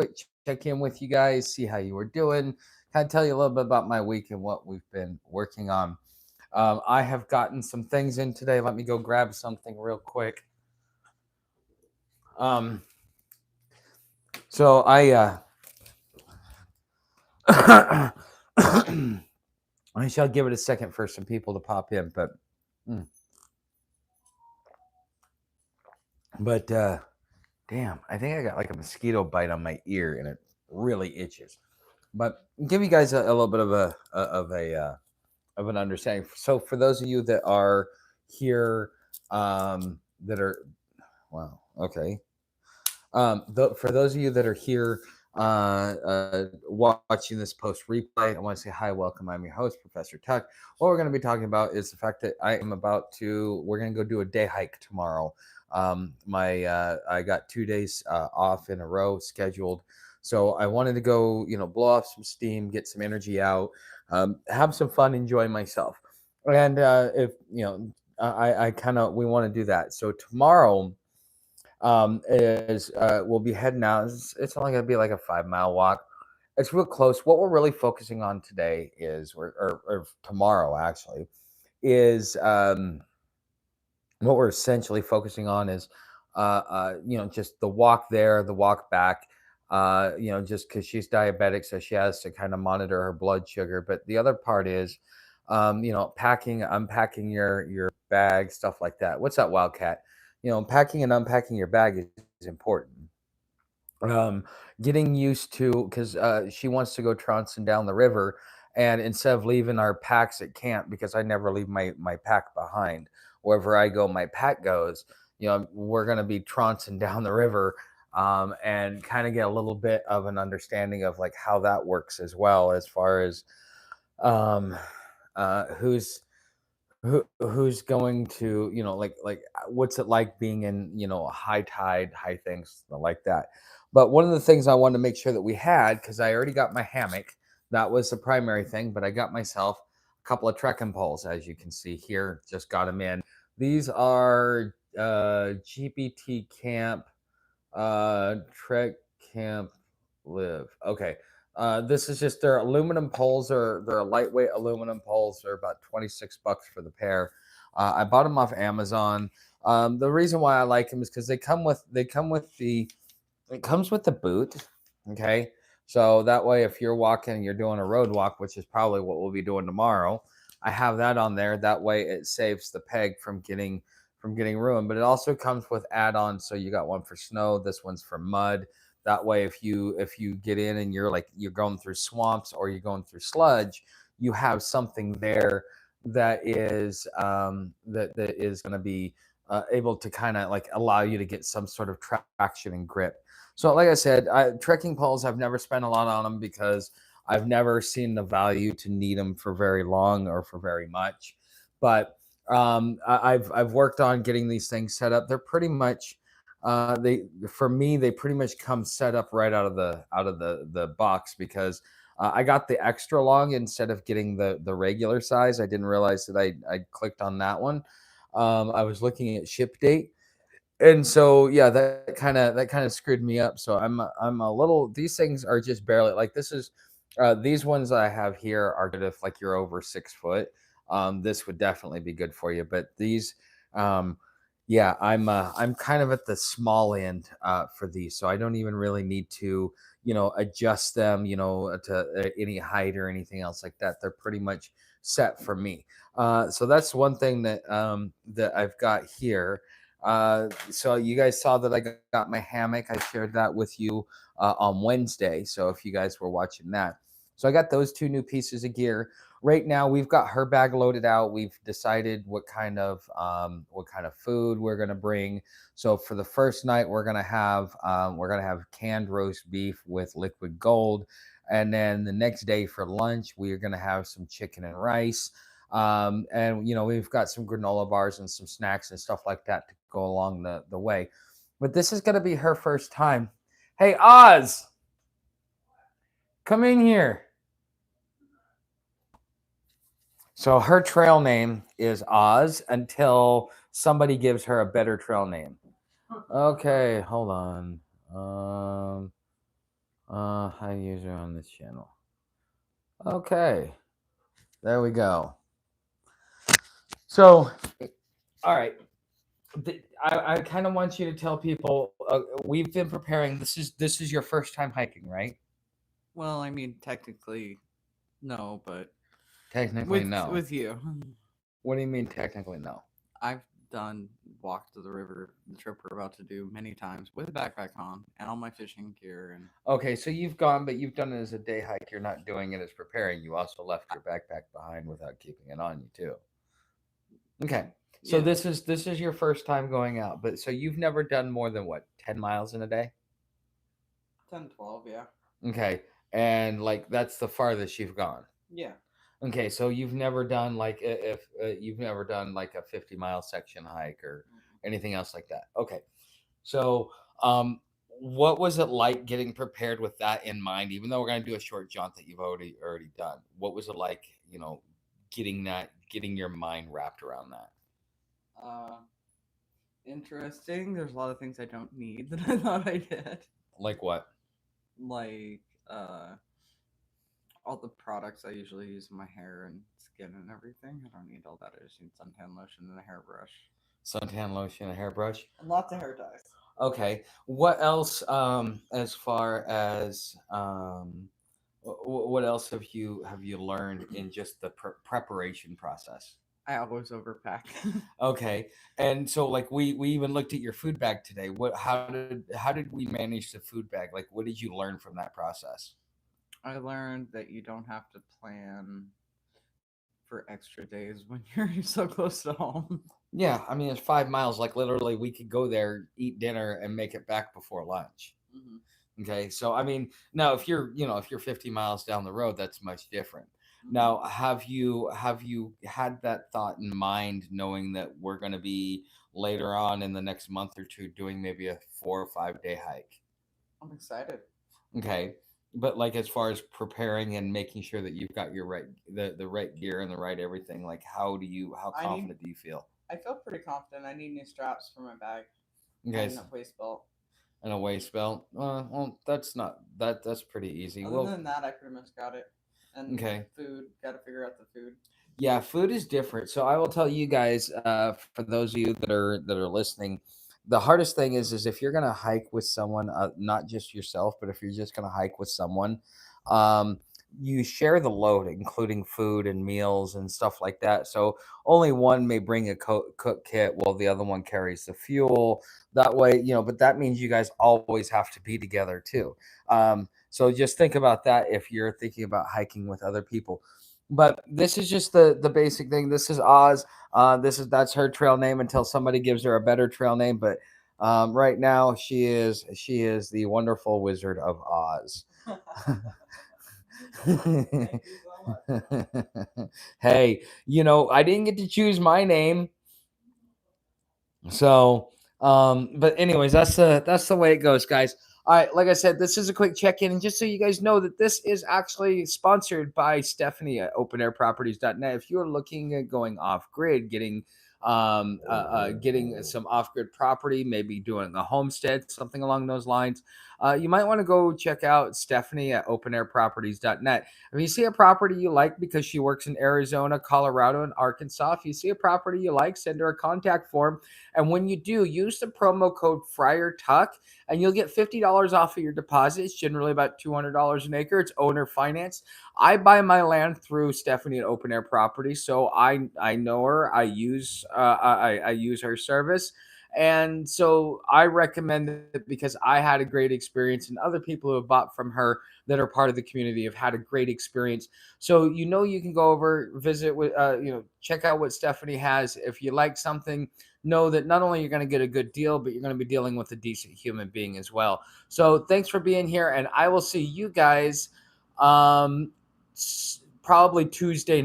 quick check in with you guys, see how you were doing, kind of tell you a little bit about my week and what we've been working on. I have gotten some things in today. Let me go grab something real quick. Um, so I shall give it a second for some people to pop in, mm, but damn, I think I got like a mosquito bite on my ear and it really itches. But give you guys a little bit of of an understanding. So for those of you that are here, that are okay. For those of you that are here, watching this post replay, I want to say hi, welcome. I'm your host, Professor Tuck. What we're going to be talking about is the fact that we're going to go do a day hike tomorrow. I got 2 days off in a row scheduled. So I wanted to go, blow off some steam, get some energy out, have some fun, enjoy myself. And if, I kind of, we want to do that. So tomorrow, is we'll be heading out. It's only going to be like a 5 mile walk. It's real close. What we're really focusing on today is, or tomorrow actually, is what we're essentially focusing on is, just the walk there, the walk back. Just because she's diabetic, so she has to kind of monitor her blood sugar. But the other part is, unpacking your bag, stuff like that. What's up, Wildcat? Packing and unpacking your bag is important. Um, Getting used to, because she wants to go trouncing down the river, and instead of leaving our packs at camp, because I never leave my pack behind. Wherever I go, my pack goes. We're gonna be trouncing down the river, and kind of get a little bit of an understanding of like how that works as well, as far as um, who's going to, what's it like being in, a high tide, high things like that. But one of the things I wanted to make sure that we had, because I already got my hammock, that was the primary thing, but I got myself a couple of trekking poles, as you can see here. Just got them in. These are GPT Camp, Trek Camp Live. Okay. This is just their aluminum poles. They're lightweight aluminum poles. They're about $26 for the pair. I bought them off Amazon. The reason why I like them is because it comes with the boot. Okay, so that way if you're walking, you're doing a road walk, which is probably what we'll be doing tomorrow. I have that on there. That way it saves the peg from getting ruined. But it also comes with add-ons. So you got one for snow. This one's for mud. That way, if you get in and you're going through swamps or you're going through sludge, you have something there that is going to be able to kind of like allow you to get some sort of traction and grip. So, like I said, trekking poles, I've never spent a lot on them because I've never seen the value to need them for very long or for very much. But I've worked on getting these things set up. They're pretty much they pretty much come set up right out of the box, because I got the extra long instead of getting the regular size. I didn't realize that I clicked on that one. I was looking at ship date, and so yeah, that kind of screwed me up. So I'm a little. These things are just barely like this is. These ones I have here are good if like you're over 6 foot. This would definitely be good for you. But these, yeah, I'm kind of at the small end for these, so I don't even really need to adjust them to any height or anything else like that. They're pretty much set for me. So that's one thing that I've got here. So you guys saw that I got my hammock. I shared that with you on Wednesday. So if you guys were watching that, so I got those two new pieces of gear. Right now, we've got her bag loaded out. We've decided what kind of food we're gonna bring. So for the first night, we're gonna have canned roast beef with liquid gold, and then the next day for lunch, we are gonna have some chicken and rice. And we've got some granola bars and some snacks and stuff like that to go along the way. But this is gonna be her first time. Hey, Oz, come in here. So her trail name is Oz until somebody gives her a better trail name. Okay, hold on. Um, High user on this channel. Okay, there we go. So, all right. I kind of want you to tell people we've been preparing. This is your first time hiking, right? Well, I mean, technically, no, but Technically, with no. with you, What do you mean technically no? I've done walk to the river, the trip we're about to do, many times with a backpack on and all my fishing gear, and Okay, so you've gone, but you've done it as a day hike. You're not doing it as preparing. You also left I, your backpack behind without keeping it on you too. Okay, so yeah, this is your first time going out, but so you've never done more than what 10 miles in a day? 10, 12, yeah, Okay, and like that's the farthest you've gone. yeah. Okay, so you've never done like if you've never done like a 50-mile section hike or anything else like that. Okay, so what was it like getting prepared with that in mind? Even though we're gonna do a short jaunt that you've already done, what was it like? Getting your mind wrapped around that. Uh, Interesting. There's a lot of things I don't need that I thought I did, Like what? like all the products I usually use in my hair and skin and everything. I don't need all that. I just need suntan lotion and a hairbrush Suntan lotion, a hairbrush. and lots of hair ties. Okay. What else? As far as what else have you learned in just the preparation process? I always overpack. Okay. And so like we even looked at your food bag today. What how did we manage the food bag? Like what did you learn from that process? I learned that you don't have to plan for extra days when you're so close to home. Yeah, I mean it's 5 miles. Like literally, we could go there, eat dinner, and make it back before lunch. Hmm. Okay, so I mean, now if you're 50 miles down the road, that's much different. Hmm. Now, have you had that thought in mind, knowing that we're going to be later on in the next month or two doing maybe a 4 or 5 day hike? I'm excited. Okay, but like as far as preparing and making sure that you've got your the right gear and the right everything, like how I need. confident do you feel? I feel pretty confident. I need new straps for my bag Okay, and a waist belt. and a waist belt. Well, that's not that's pretty easy. Other Well, than that, I pretty much got it. And okay. food, got to figure out the food. Yeah, food is different. So I will tell you guys, for those of you that are listening, the hardest thing is if you're gonna hike with someone, not just yourself, but if you're just gonna hike with someone, um, you share the load, including food and meals and stuff like that. So only one may bring a cook kit, while the other one carries the fuel. That way, but that means you guys always have to be together too. So just think about that if you're thinking about hiking with other people. But this is just the basic thing. This is Oz. That's her trail name until somebody gives her a better trail name. But right now she is the wonderful Wizard of Oz. Thank you so much. Hey, I didn't get to choose my name. So, but anyways, that's the way it goes, guys. All right, like I said, this is a quick check-in, and just so you guys know that this is actually sponsored by Stephanie at openairproperties.net. If you're looking at going off grid, getting some off-grid property, maybe doing a homestead, something along those lines, you might want to go check out Stephanie at openairproperties.net. If you see a property you like because she works in Arizona, Colorado, and Arkansas, if you see a property you like, send her a contact form. And when you do, use the promo code Friar Tuck, and you'll get $50 off of your deposit. It's generally about $200 an acre. It's owner financed. I buy my land through Stephanie at Open Air Property, so I know her. I use her service. And so I recommend it because I had a great experience, and other people who have bought from her that are part of the community have had a great experience. So you can go over, visit with, check out what Stephanie has. If you like something, know that not only you're going to get a good deal, but you're going to be dealing with a decent human being as well. So thanks for being here, and I will see you guys probably Tuesday